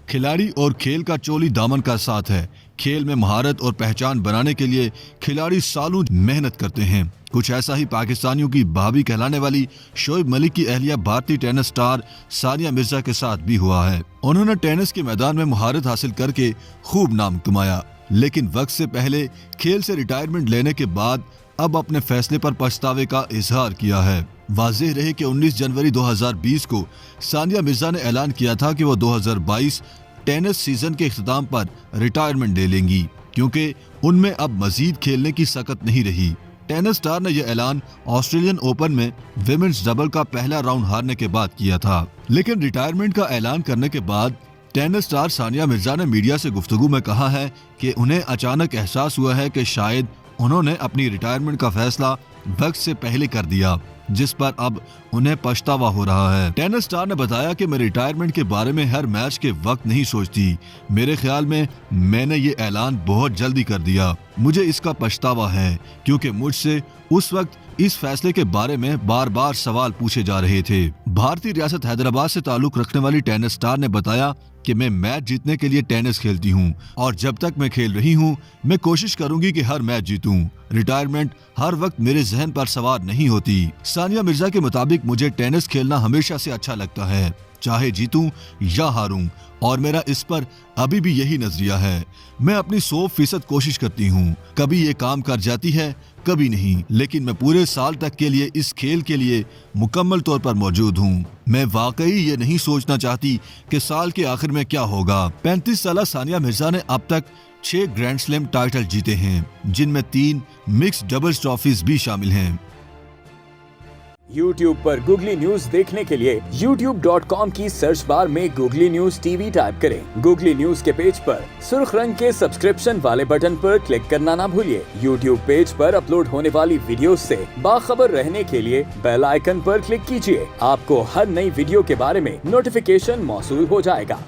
खिलाड़ी और खेल का चोली दामन का साथ है। खेल में महारत और पहचान बनाने के लिए खिलाड़ी सालों मेहनत करते हैं। कुछ ऐसा ही पाकिस्तानियों की भाभी कहलाने वाली शोएब मलिक की अहलिया भारतीय टेनिस स्टार सानिया मिर्जा के साथ भी हुआ है। उन्होंने टेनिस के मैदान में महारत हासिल करके खूब नाम कमाया, लेकिन वक्त से पहले खेल से रिटायरमेंट लेने के बाद अब अपने फैसले पर पछतावे का इजहार किया है। वाज़ेह रहे कि 19 जनवरी 2020 को सानिया मिर्जा ने ऐलान किया था कि वो 2022 टेनिस सीजन के इख्तिताम पर रिटायरमेंट ले लेंगी, क्योंकि उनमें अब मजीद खेलने की सकत नहीं रही। टेनिस स्टार ने यह ऐलान ऑस्ट्रेलियन ओपन में विमेंस डबल का पहला राउंड हारने के बाद किया था। लेकिन रिटायरमेंट का ऐलान करने के बाद टेनिस स्टार सानिया मिर्जा ने मीडिया से गुफ्तगू में कहा है कि उन्हें अचानक एहसास हुआ है कि शायद उन्होंने अपनी रिटायरमेंट का फैसला वक्त से पहले कर दिया, जिस पर अब उन्हें पछतावा हो रहा है। टेनिस स्टार ने बताया कि मैं रिटायरमेंट के बारे में हर मैच के वक्त नहीं सोचती। मेरे ख्याल में मैंने ये ऐलान बहुत जल्दी कर दिया। मुझे इसका पछतावा है, क्योंकि मुझसे उस वक्त इस फैसले के बारे में बार बार सवाल पूछे जा रहे थे। भारतीय रियासत हैदराबाद से ताल्लुक रखने वाली टेनिस स्टार ने बताया कि मैं मैच जीतने के लिए टेनिस खेलती हूं और जब तक मैं खेल रही हूं मैं कोशिश करूंगी कि हर मैच जीतूं। रिटायरमेंट हर वक्त मेरे जहन पर सवार नहीं होती। सानिया मिर्जा के मुताबिक मुझे टेनिस खेलना हमेशा से अच्छा लगता है, चाहे जीतूं या हारूं, और मेरा इस पर अभी भी यही नजरिया है। मैं अपनी 100% कोशिश करती हूं। कभी ये काम कर जाती है, कभी नहीं, लेकिन मैं पूरे साल तक के लिए इस खेल के लिए मुकम्मल तौर पर मौजूद हूं। मैं वाकई ये नहीं सोचना चाहती कि साल के आखिर में क्या होगा। 35 साल सानिया मिर्जा ने अब तक 6 ग्रैंड स्लैम टाइटल जीते हैं, जिनमें 3 मिक्स्ड डबल्स ट्रॉफीज भी शामिल हैं। YouTube पर गूगली न्यूज देखने के लिए youtube.com की सर्च बार में गूगली न्यूज टीवी टाइप करें। गूगली न्यूज के पेज पर सुर्ख रंग के सब्सक्रिप्शन वाले बटन पर क्लिक करना ना भूलिए। YouTube पेज पर अपलोड होने वाली वीडियोस से बाखबर रहने के लिए बेल आइकन पर क्लिक कीजिए। आपको हर नई वीडियो के बारे में नोटिफिकेशन मौसूल हो जाएगा।